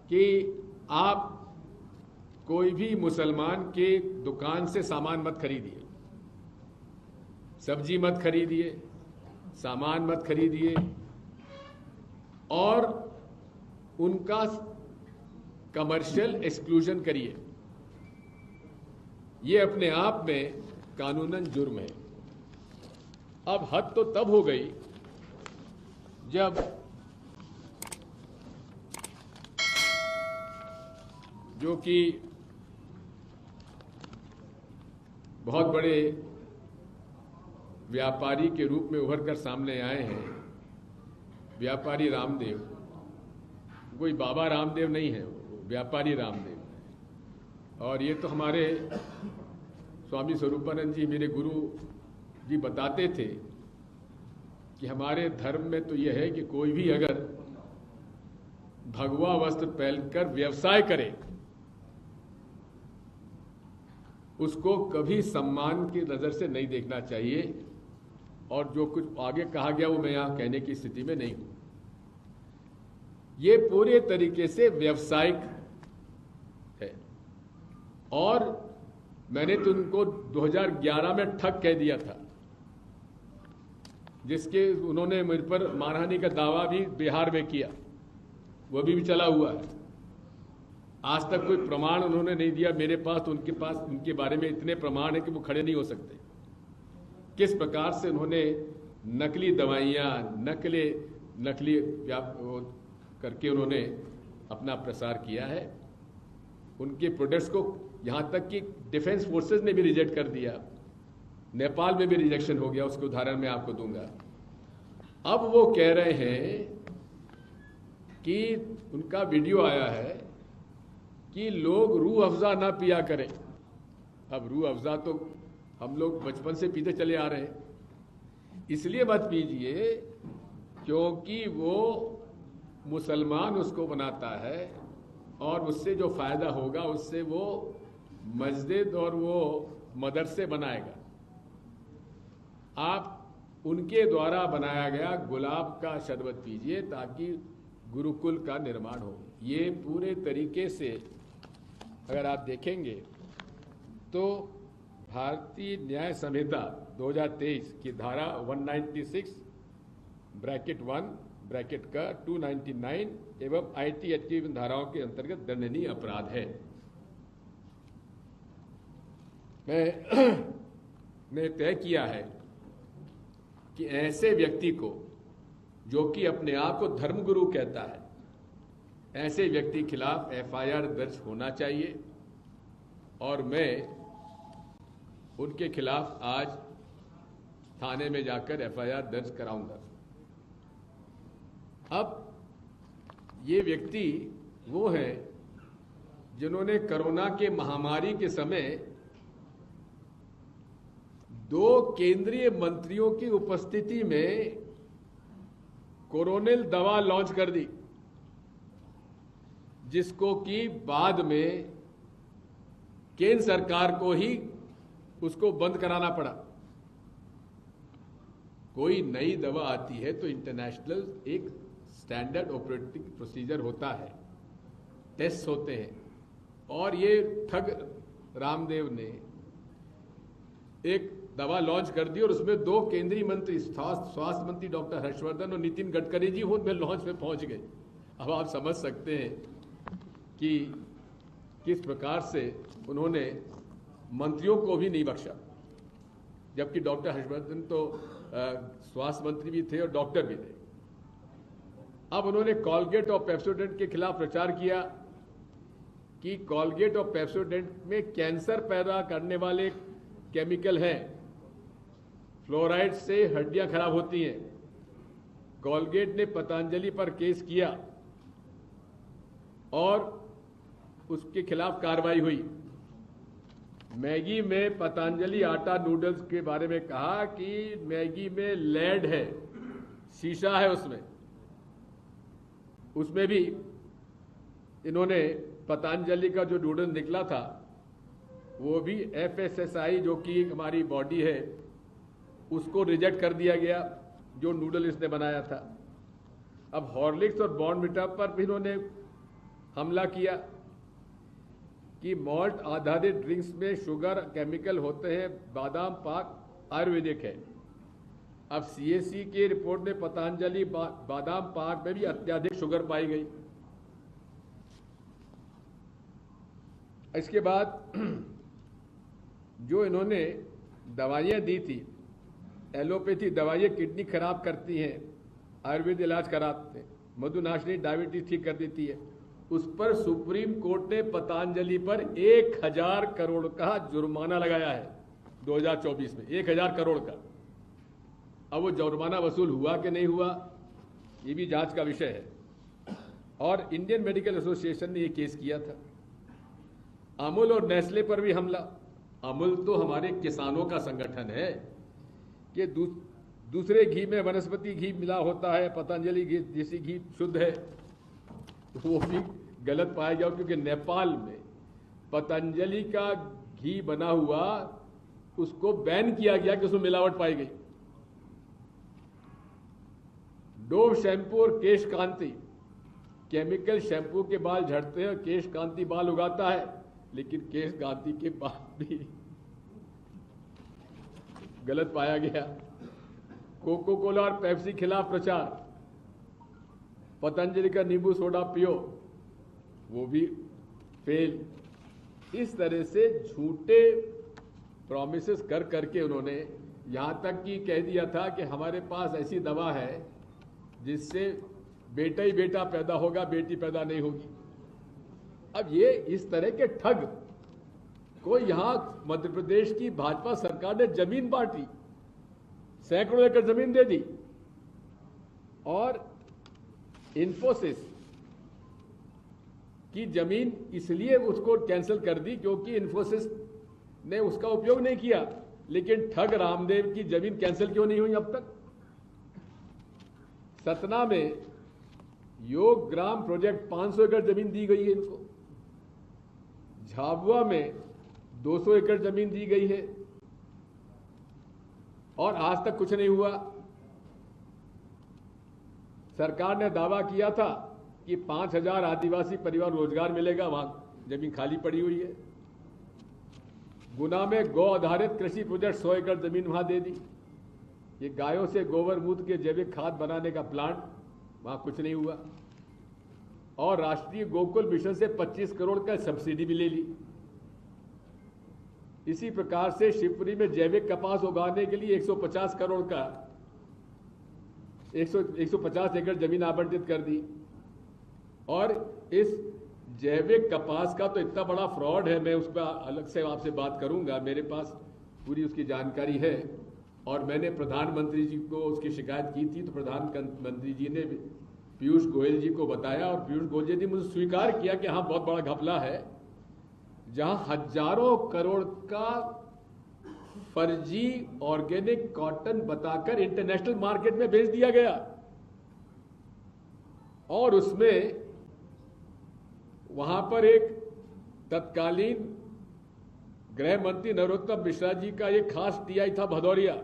कि आप कोई भी मुसलमान के दुकान से सामान मत खरीदिए, सब्जी मत खरीदिए, सामान मत खरीदिए और उनका कमर्शियल एक्सक्लूजन करिए। ये अपने आप में कानूनन जुर्म है। अब हद तो तब हो गई जब जो कि बहुत बड़े व्यापारी के रूप में उभर कर सामने आए हैं, व्यापारी रामदेव। कोई बाबा रामदेव नहीं है, व्यापारी रामदेव है। और ये तो हमारे स्वामी स्वरूपानंद जी, मेरे गुरु जी, बताते थे कि हमारे धर्म में तो यह है कि कोई भी अगर भगवा वस्त्र पहनकर व्यवसाय करे उसको कभी सम्मान की नजर से नहीं देखना चाहिए। और जो कुछ आगे कहा गया वो मैं यहां कहने की स्थिति में नहीं हूं। ये पूरे तरीके से व्यावसायिक है। और मैंने तो उनको 2011 में ठग कह दिया था, जिसके उन्होंने मुझ पर मानहानि का दावा भी बिहार में किया, वो भी चला हुआ है। आज तक कोई प्रमाण उन्होंने नहीं दिया मेरे पास, तो उनके पास उनके बारे में इतने प्रमाण है कि वो खड़े नहीं हो सकते। किस प्रकार से उन्होंने नकली दवाइयां, नकली करके उन्होंने अपना प्रसार किया है। उनके प्रोडक्ट्स को यहां तक कि डिफेंस फोर्सेस ने भी रिजेक्ट कर दिया, नेपाल में भी रिजेक्शन हो गया। उसके उदाहरण मैं आपको दूंगा। अब वो कह रहे हैं कि उनका वीडियो आया है कि लोग रूह अफ़ज़ा ना पिया करें। अब रूह अफ़ज़ा तो हम लोग बचपन से पीते चले आ रहे हैं, इसलिए मत पीजिए क्योंकि वो मुसलमान उसको बनाता है और उससे जो फायदा होगा उससे वो मस्जिद और वो मदरसे बनाएगा। आप उनके द्वारा बनाया गया गुलाब का शरबत पीजिए ताकि गुरुकुल का निर्माण हो। ये पूरे तरीके से अगर आप देखेंगे तो भारतीय न्याय संहिता 2023 की धारा 196 ब्रैकेट 1 ब्रैकेट का 299 एवं आईटी एक्ट धाराओं के अंतर्गत दंडनीय अपराध है। मैंने तय किया है कि ऐसे व्यक्ति को जो कि अपने आप को धर्मगुरु कहता है, ऐसे व्यक्ति के खिलाफ एफआईआर दर्ज होना चाहिए और मैं उनके खिलाफ आज थाने में जाकर एफआईआर दर्ज कराऊंगा। अब ये व्यक्ति वो हैं जिन्होंने कोरोना के महामारी के समय 2 केंद्रीय मंत्रियों की उपस्थिति में कोरोनिल दवा लॉन्च कर दी, जिसको कि बाद में केंद्र सरकार को ही उसको बंद कराना पड़ा। कोई नई दवा आती है तो इंटरनेशनल एक स्टैंडर्ड ऑपरेटिंग प्रोसीजर होता है, टेस्ट होते हैं। और ये ठग रामदेव ने एक दवा लॉन्च कर दी और उसमें 2 केंद्रीय मंत्री, स्वास्थ्य मंत्री डॉक्टर हर्षवर्धन और नितिन गडकरी जी उनमें लॉन्च में पहुंच गए। अब आप समझ सकते हैं कि किस प्रकार से उन्होंने मंत्रियों को भी नहीं बख्शा, जबकि डॉक्टर हर्षवर्धन तो स्वास्थ्य मंत्री भी थे और डॉक्टर भी थे। अब उन्होंने कॉलगेट और पेप्सोडेंट के खिलाफ प्रचार किया कि कॉलगेट और पेप्सोडेंट में कैंसर पैदा करने वाले केमिकल हैं, फ्लोराइड से हड्डियां खराब होती हैं। कॉलगेट ने पतंजलि पर केस किया और उसके खिलाफ कार्रवाई हुई। मैगी में पतंजलि आटा नूडल्स के बारे में कहा कि मैगी में लेड है, शीशा है उसमें भी इन्होंने पतंजलि का जो नूडल निकला था वो भी FSSAI जो कि हमारी बॉडी है उसको रिजेक्ट कर दिया गया, जो नूडल इसने बनाया था। अब हॉर्लिक्स और बॉर्नविटा पर भी इन्होंने हमला किया कि मॉल्ट आधारित ड्रिंक्स में शुगर केमिकल होते हैं, बादाम पाक आयुर्वेदिक है। अब सीएससी की रिपोर्ट में पतंजलि बादाम पाक में भी अत्यधिक शुगर पाई गई। इसके बाद जो इन्होंने दवाइयाँ दी थी, एलोपैथी दवाइयाँ किडनी खराब करती हैं, आयुर्वेद इलाज कराते हैं, मधुनाशिनी डायबिटीज ठीक कर देती है, उस पर सुप्रीम कोर्ट ने पतंजलि पर 1000 करोड़ का जुर्माना लगाया है 2024 में, 1000 करोड़ का। अब वो जुर्माना वसूल हुआ कि नहीं हुआ, ये भी जांच का विषय है। और इंडियन मेडिकल एसोसिएशन ने ये केस किया था। अमूल और नेस्ले पर भी हमला। अमूल तो हमारे किसानों का संगठन है कि दूसरे घी में वनस्पति घी मिला होता है, पतंजलि घी देसी घी शुद्ध है, वो भी गलत पाया गया, क्योंकि नेपाल में पतंजलि का घी बना हुआ उसको बैन किया गया कि उसमें मिलावट पाई गई। डोव शैम्पू और केश कांति, केमिकल शैम्पू के बाल झड़ते हैं और केश कांति बाल उगाता है, लेकिन केश कांति के बाल भी गलत पाया गया। कोको कोला और पेप्सी खिलाफ प्रचार, पतंजलि का नींबू सोडा पियो, वो भी फेल। इस तरह से झूठे प्रॉमिसेस कर करके उन्होंने यहां तक कि कह दिया था कि हमारे पास ऐसी दवा है जिससे बेटा ही बेटा पैदा होगा, बेटी पैदा नहीं होगी। अब ये इस तरह के ठग को यहां मध्य प्रदेश की भाजपा सरकार ने जमीन बांटी, सैकड़ों एकड़ जमीन दे दी, और इन्फोसिस की जमीन इसलिए उसको कैंसिल कर दी क्योंकि इन्फोसिस ने उसका उपयोग नहीं किया। लेकिन ठग रामदेव की जमीन कैंसिल क्यों नहीं हुई अब तक? सतना में योग ग्राम प्रोजेक्ट 500 एकड़ जमीन दी गई है इनको। झाबुआ में 200 एकड़ जमीन दी गई है और आज तक कुछ नहीं हुआ। सरकार ने दावा किया था कि 5000 आदिवासी परिवार रोजगार मिलेगा, वहां जमीन खाली पड़ी हुई है। गुना में गौ आधारित कृषि प्रोजेक्ट 100 एकड़ जमीन वहां दे दी। ये गायों से गोबर मूत्र के जैविक खाद बनाने का प्लांट, वहां कुछ नहीं हुआ। और राष्ट्रीय गोकुल मिशन से 25 करोड़ का सब्सिडी भी ले ली। इसी प्रकार से शिवपुरी में जैविक कपास उगाने के लिए 150 करोड़ का 150 एकड़ जमीन आवंटित कर दी। और इस जैविक कपास का तो इतना बड़ा फ्रॉड है, मैं उस पर अलग से आपसे बात करूंगा, मेरे पास पूरी उसकी जानकारी है। और मैंने प्रधानमंत्री जी को उसकी शिकायत की थी, तो प्रधानमंत्री जी ने पीयूष गोयल जी को बताया और पीयूष गोयल जी ने मुझे स्वीकार किया कि हाँ बहुत बड़ा घपला है, जहां हजारों करोड़ का फर्जी ऑर्गेनिक कॉटन बताकर इंटरनेशनल मार्केट में बेच दिया गया। और उसमें वहां पर एक तत्कालीन गृह मंत्री नरोत्तम मिश्रा जी का एक खास टीआई था भदौरिया,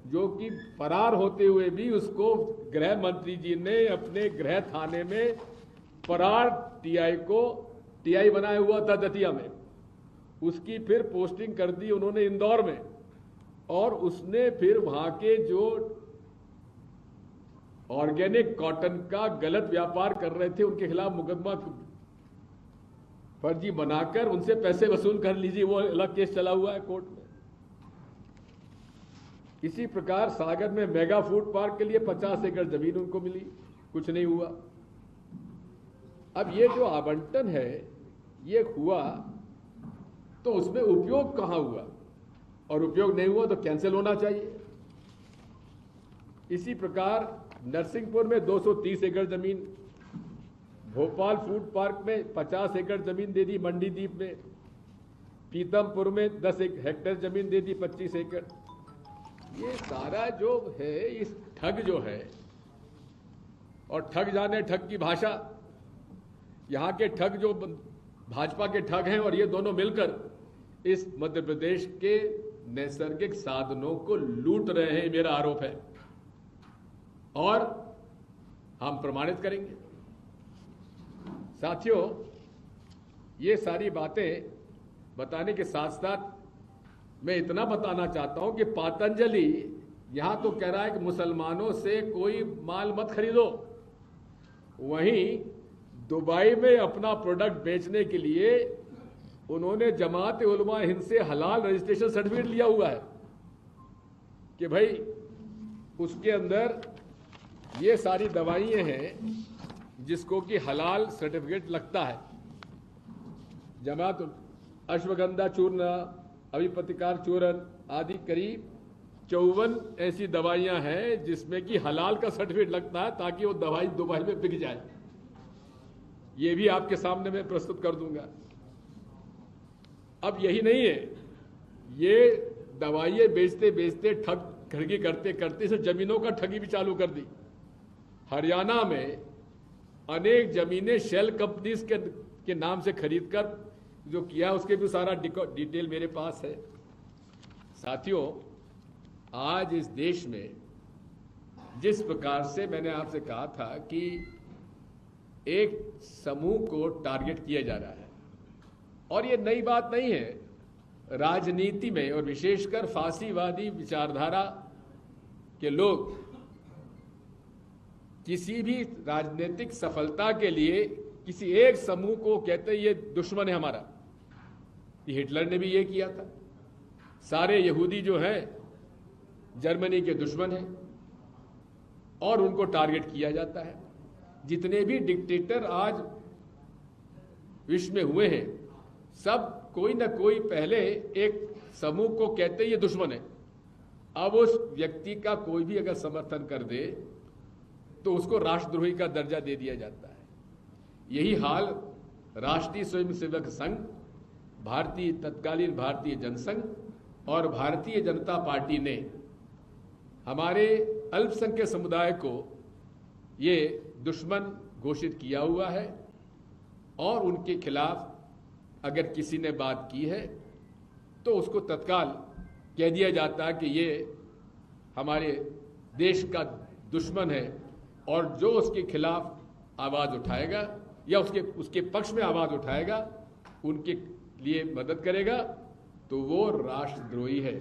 जो कि फरार होते हुए भी उसको गृह मंत्री जी ने अपने गृह थाने में फरार टीआई को टीआई बनाया हुआ था दतिया में। उसकी फिर पोस्टिंग कर दी उन्होंने इंदौर में, और उसने फिर वहां के जो ऑर्गेनिक कॉटन का गलत व्यापार कर रहे थे उनके खिलाफ मुकदमा फर्जी बनाकर उनसे पैसे वसूल कर लीजिए, वो अलग केस चला हुआ है कोर्ट में। इसी प्रकार सागर में मेगा फूड पार्क के लिए 50 एकड़ जमीन उनको मिली, कुछ नहीं हुआ। अब ये जो आवंटन है ये हुआ, तो उसमें उपयोग कहां हुआ, और उपयोग नहीं हुआ तो कैंसिल होना चाहिए। इसी प्रकार नरसिंहपुर में 230 एकड़ जमीन, भोपाल फूड पार्क में 50 एकड़ जमीन दे दी मंडीदीप में, पीतमपुर में 10 हेक्टेयर जमीन दे दी 25 एकड़। ये सारा जो है इस ठग जो है, और ठग जाने ठग की भाषा, यहाँ के ठग जो भाजपा के ठग हैं और ये दोनों मिलकर इस मध्य प्रदेश के नैसर्गिक साधनों को लूट रहे हैं, मेरा आरोप है और हम प्रमाणित करेंगे। साथियों, ये सारी बातें बताने के साथ साथ मैं इतना बताना चाहता हूं कि पतंजलि यहां तो कह रहा है कि मुसलमानों से कोई माल मत खरीदो, वहीं दुबई में अपना प्रोडक्ट बेचने के लिए उन्होंने जमात उलमा हिंद से हलाल रजिस्ट्रेशन सर्टिफिकेट लिया हुआ है कि भाई उसके अंदर ये सारी दवाइयां हैं जिसको कि हलाल सर्टिफिकेट लगता है। जमात अश्वगंधा चूर्ण, अभिप्रतिकार चूर्ण आदि करीब 54 ऐसी दवाइयां हैं जिसमें कि हलाल का सर्टिफिकेट लगता है ताकि वो दवाई दुबई में बिक जाए। ये भी आपके सामने मैं प्रस्तुत कर दूंगा। अब यही नहीं है, ये दवाइयां बेचते बेचते ठगी करते करते से जमीनों का ठगी भी चालू कर दी। हरियाणा में अनेक जमीनें शेल कंपनीज के नाम से खरीदकर जो किया उसके भी सारा डिटेल मेरे पास है। साथियों, आज इस देश में जिस प्रकार से मैंने आपसे कहा था कि एक समूह को टारगेट किया जा रहा है, और ये नई बात नहीं है, राजनीति में और विशेषकर फांसीवादी विचारधारा के लोग किसी भी राजनीतिक सफलता के लिए किसी एक समूह को कहते हैं ये दुश्मन है हमारा। कि हिटलर ने भी ये किया था। सारे यहूदी जो हैं जर्मनी के दुश्मन हैं और उनको टारगेट किया जाता है। जितने भी डिक्टेटर आज विश्व में हुए हैं सब कोई ना कोई पहले एक समूह को कहते ये दुश्मन है। अब उस व्यक्ति का कोई भी अगर समर्थन कर दे तो उसको राष्ट्रद्रोही का दर्जा दे दिया जाता है। यही हाल राष्ट्रीय स्वयंसेवक संघ, तत्कालीन भारतीय जनसंघ और भारतीय जनता पार्टी ने हमारे अल्पसंख्यक समुदाय को ये दुश्मन घोषित किया हुआ है और उनके खिलाफ अगर किसी ने बात की है तो उसको तत्काल कह दिया जाता है कि ये हमारे देश का दुश्मन है, और जो उसके खिलाफ आवाज उठाएगा या उसके पक्ष में आवाज उठाएगा, उनके लिए मदद करेगा तो वो राष्ट्रद्रोही है।